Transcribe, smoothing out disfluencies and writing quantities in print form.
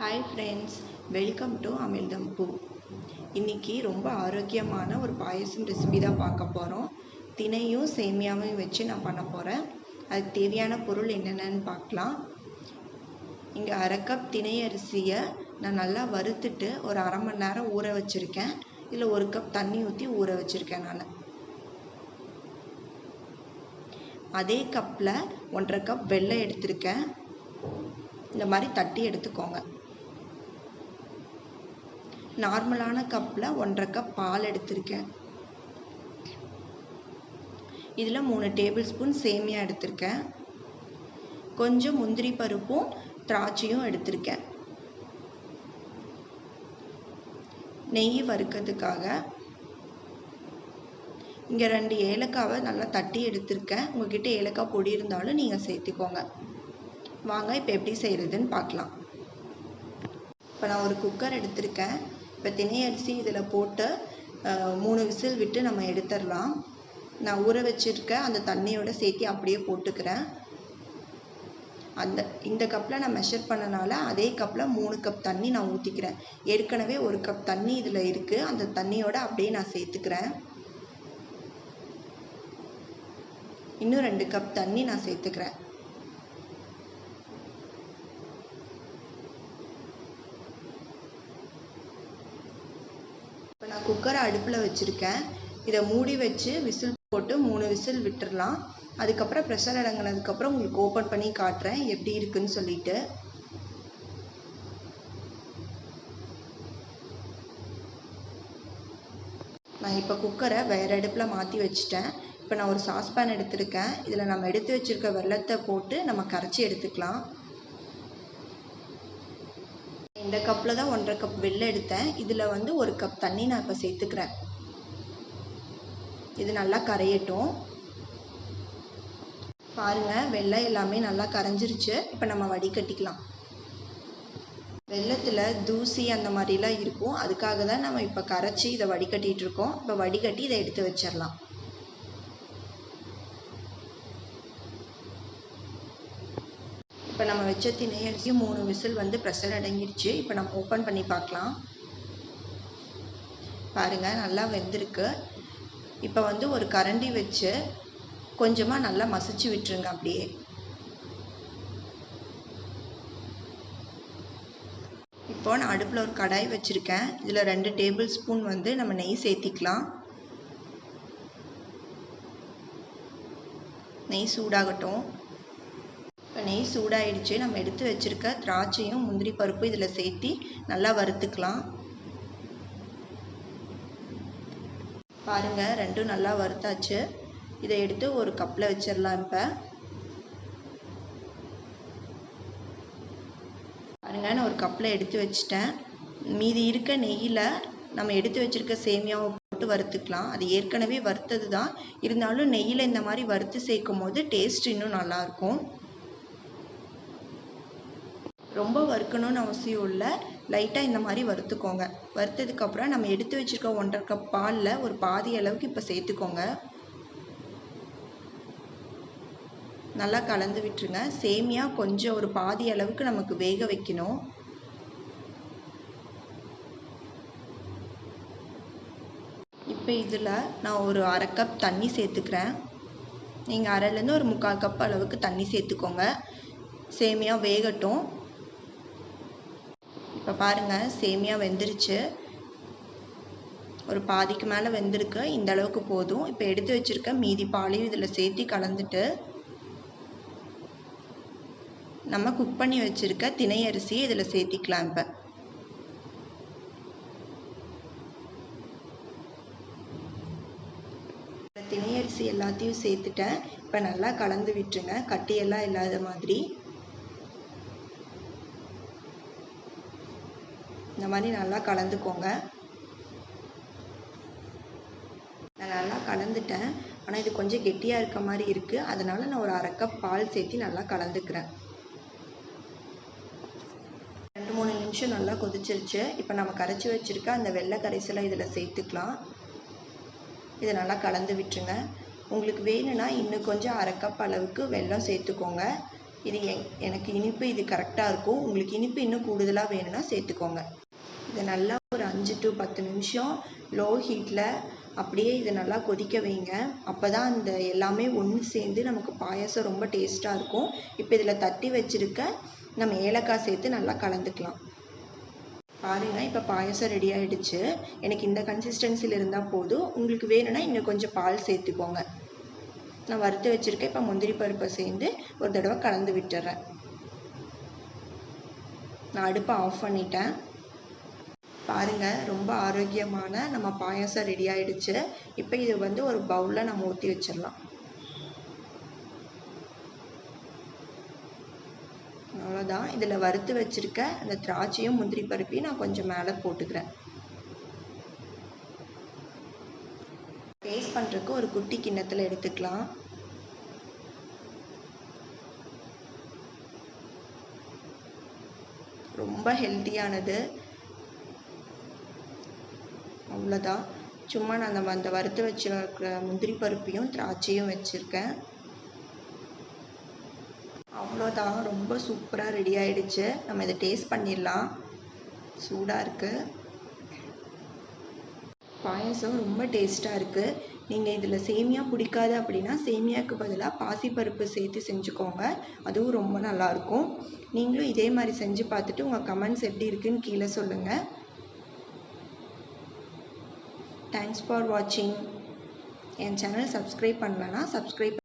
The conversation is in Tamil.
ஹாய் ஃப்ரெண்ட்ஸ், வெல்கம் டு அமிர்தம் பூ. இன்றைக்கி ரொம்ப ஆரோக்கியமான ஒரு பாயசம் ரெசிபி தான் பார்க்க போகிறோம். தினையும் சேமியாவையும் வச்சு நான் பண்ண போகிறேன். அதுக்கு தேவையான பொருள் என்னென்னு பார்க்கலாம். இங்கே 1/2 கப் தினை அரிசியை நான் நல்லா வறுத்துட்டு ஒரு 1/2 மணி நேரம் ஊற வச்சுருக்கேன். இதில் 1 கப் தண்ணி ஊற்றி ஊற வச்சுருக்கேன். நான் அதே கப்பில் 1/2 கப் வெல்லம் எடுத்திருக்கேன். இந்த மாதிரி தட்டி எடுத்துக்கோங்க. நார்மலான கப்பில் 1/2 கப் பால் எடுத்திருக்கேன். இதில் 3 டேபிள் ஸ்பூன் சேமியா எடுத்திருக்கேன். கொஞ்சம் முந்திரி பருப்பும் திராட்சையும் எடுத்திருக்கேன். நெய் வறுக்கிறதுக்காக இங்கே 2 ஏலக்காவை நல்லா தட்டி எடுத்திருக்கேன். உங்ககிட்ட ஏலக்காய் பொடி இருந்தாலும் நீங்கள் சேர்த்துக்கோங்க. வாங்க இப்போ எப்படி செய்கிறதுன்னு பார்க்கலாம். இப்போ நான் ஒரு குக்கர் எடுத்திருக்கேன். இப்போ தினை அரிசி இதில் போட்டு 3 விசில் விட்டு நம்ம எடுத்துடலாம். நான் ஊற வச்சுருக்க அந்த தண்ணியோடு சேர்த்து அப்படியே போட்டுக்கிறேன். இந்த கப்பில் நான் மெஷர் பண்ணனால அதே கப்பில் 3 கப் தண்ணி நான் ஊற்றிக்கிறேன். ஏற்கனவே 1 கப் தண்ணி இதில் இருக்குது. அந்த தண்ணியோடு அப்படியே நான் சேர்த்துக்கிறேன். இன்னும் 2 கப் தண்ணி நான் சேர்த்துக்கிறேன். இப்போ நான் குக்கரை அடுப்பில் வச்சுருக்கேன். இதை மூடி வச்சு விசில் போட்டு 3 விசில் விட்டுடலாம். அதுக்கப்புறம் ப்ரெஷர் அடங்கினதுக்கப்புறம் உங்களுக்கு ஓப்பன் பண்ணி காட்டுறேன் எப்படி இருக்குன்னு சொல்லிட்டு. நான் இப்போ குக்கரை வேறு அடுப்பில் மாற்றி வச்சுட்டேன். இப்போ நான் ஒரு சாஸ்பேன் எடுத்திருக்கேன். இதில் நம்ம எடுத்து வச்சுருக்க வெல்லத்தை போட்டு நம்ம கரைச்சி எடுத்துக்கலாம். இந்த கப்பில் தான் 1/2 கப் வெல்லம் எடுத்தேன். இதில் 1 கப் தண்ணி நான் இப்போ சேர்த்துக்கிறேன். இது நல்லா கரையட்டும். பாருங்கள், வெல்லம் எல்லாமே நல்லா கரைஞ்சிருச்சு. இப்போ நம்ம வடிகட்டிக்கலாம். வெல்லத்தில் தூசி அந்த மாதிரிலாம் இருக்கும். அதுக்காக தான் நம்ம இப்போ கரைச்சி இதை வடிகட்டிகிட்டு இருக்கோம். இப்போ வடிகட்டி இதை எடுத்து வச்சிடலாம். இப்போ நம்ம வச்ச தினை அரிசி 3 விசில் ப்ரெஷர் அடங்கிடுச்சு. இப்போ நம்ம ஓப்பன் பண்ணி பார்க்கலாம். பாருங்கள், நல்லா வெந்திருக்கு. இப்போ ஒரு கரண்டி வச்சு கொஞ்சமாக நல்லா மசிச்சு விட்டுருங்க. அப்படியே இப்போ நான் அடுப்பில் ஒரு கடாய் வச்சுருக்கேன். இதில் 2 டேபிள் ஸ்பூன் நம்ம நெய் சேர்த்திக்கலாம். நெய் சூடாகட்டும். இப்போ நெய் சூடாயிடுச்சு. நம்ம எடுத்து வச்சுருக்க திராட்சையும் முந்திரி பருப்பும் இதில் சேர்த்தி நல்லா வறுத்துக்கலாம். பாருங்கள், ரெண்டும் நல்லா வறுத்தாச்சு. இதை எடுத்து ஒரு கப்பில் வச்சிடலாம். இப்போ பாருங்கள், நான் ஒரு கப்பில் எடுத்து வச்சிட்டேன். மீதி இருக்க நெய்யில் நம்ம எடுத்து வச்சுருக்க சேமியாவை போட்டு வறுத்துக்கலாம். அது ஏற்கனவே வறுத்தது தான், இருந்தாலும் நெய்யில் இந்த மாதிரி வறுத்து சேர்க்கும் போது டேஸ்ட் இன்னும் நல்லாயிருக்கும். ரொம்ப வறுக்கணும்னு அவசியம் இல்லை, லைட்டாக இந்த மாதிரி வறுத்துக்கோங்க. வறுத்ததுக்கப்புறம் நம்ம எடுத்து வச்சுருக்க 1/2 கப் பாலில் ஒரு பாதி அளவுக்கு இப்போ சேர்த்துக்கோங்க. நல்லா கலந்து விட்டுருங்க. சேமியா கொஞ்சம் ஒரு பாதி அளவுக்கு நமக்கு வேக வைக்கணும். இப்போ இதில் நான் ஒரு 1/2 கப் தண்ணி சேர்த்துக்கிறேன். நீங்கள் 1/2லேருந்து ஒரு 3/4 கப் அளவுக்கு தண்ணி சேர்த்துக்கோங்க. சேமியா வேகட்டும். இப்போ பாருங்கள், சேமியா வெந்துருச்சு. ஒரு பாதிக்கு மேலே வெந்திருக்கு. இந்த அளவுக்கு போதும். இப்போ எடுத்து வச்சுருக்க மீதி பாலையும் இதில் சேர்த்து கலந்துட்டு நம்ம குக் பண்ணி வச்சுருக்க தினை அரிசியை இதில் சேர்த்திக்கலாம். இப்போ தினை அரிசி எல்லாத்தையும் சேர்த்துட்டேன். இப்போ நல்லா கலந்து விட்டுருங்க, கட்டியெல்லாம் இல்லாத மாதிரி. இந்த மாதிரி நல்லா கலந்துக்கோங்க. நான் நல்லா கலந்துட்டேன். ஆனால் இது கொஞ்சம் கெட்டியாக இருக்க மாதிரி இருக்குது. அதனால் நான் ஒரு 1/2 கப் பால் சேர்த்து நல்லா கலந்துக்கிறேன். 2-3 நிமிஷம் நல்லா கொதிச்சிருச்சு. இப்போ நம்ம கரைச்சி வச்சுருக்க அந்த வெள்ளை கரைசலை இதில் சேர்த்துக்கலாம். இதை நல்லா கலந்து விட்டுருங்க. உங்களுக்கு வேணும்னா இன்னும் கொஞ்சம் 1/2 கப் அளவுக்கு வெல்லம் சேர்த்துக்கோங்க. இது எனக்கு இனிப்பு இது கரெக்டாக இருக்கும். உங்களுக்கு இனிப்பு இன்னும் கூடுதலாக வேணும்னா சேர்த்துக்கோங்க. இதை நல்லா ஒரு 5 to 10 நிமிஷம் லோ ஹீட்டில் அப்படியே இதை நல்லா கொதிக்க வைங்க. அப்போ தான் அந்த எல்லாமே ஒன்று சேர்ந்து நமக்கு பாயாசம் ரொம்ப டேஸ்ட்டாக இருக்கும். இப்போ இதில் தட்டி வச்சுருக்க நம்ம ஏலக்காய் சேர்த்து நல்லா கலந்துக்கலாம். பாருங்கள், இப்போ பாயாசம் ரெடி ஆகிடுச்சு. எனக்கு இந்த கன்சிஸ்டன்சியில் இருந்தால் போதும். உங்களுக்கு வேணும்னா இன்னும் கொஞ்சம் பால் சேர்த்துக்கோங்க. நான் வறுத்து வச்சுருக்கேன். இப்போ முந்திரி பருப்பை சேர்ந்து ஒரு தடவை கலந்து விட்டுறேன். நான் அடுப்பை ஆஃப் பண்ணிட்டேன். பாருங்கள், ரொம்ப ஆரோக்கியமான நம்ம பாயாசம் ரெடி ஆகிடுச்சு. இப்போ இது ஒரு பவுலில் நம்ம ஊற்றி வச்சிடலாம். அவ்வளோதான். இதில் வறுத்து வச்சுருக்க அந்த திராட்சையும் முந்திரி பருப்பையும் நான் கொஞ்சம் மேலே போட்டுக்கிறேன். டேஸ்ட் பண்ணுறதுக்கு ஒரு குட்டி கிண்ணத்தில் எடுத்துக்கலாம். ரொம்ப ஹெல்த்தியானது. அவ்வளோதான். சும்மா நான் அந்த வறுத்து வச்சுருக்கிற முந்திரி பருப்பையும் திராட்சையும் வச்சுருக்கேன். அவ்வளோதான், ரொம்ப சூப்பராக ரெடி ஆகிடுச்சு. நம்ம இதை டேஸ்ட் பண்ணிடலாம். சூடாக இருக்குது. பாயாசம் ரொம்ப டேஸ்ட்டாக இருக்குது. நீங்கள் இதில் சேமியா பிடிக்காது அப்படின்னா சேமியாவுக்கு பதிலாக பாசிப்பருப்பு சேர்த்து செஞ்சுக்கோங்க. அதுவும் ரொம்ப நல்லாயிருக்கும். நீங்களும் இதே மாதிரி செஞ்சு பார்த்துட்டு உங்கள் கமெண்ட்ஸ் எப்படி இருக்குன்னு கீழே சொல்லுங்கள். தேங்க்ஸ் ஃபார் வாட்சிங். என் சேனல் சப்ஸ்கிரைப் பண்ணலன்னா சப்ஸ்கிரைப்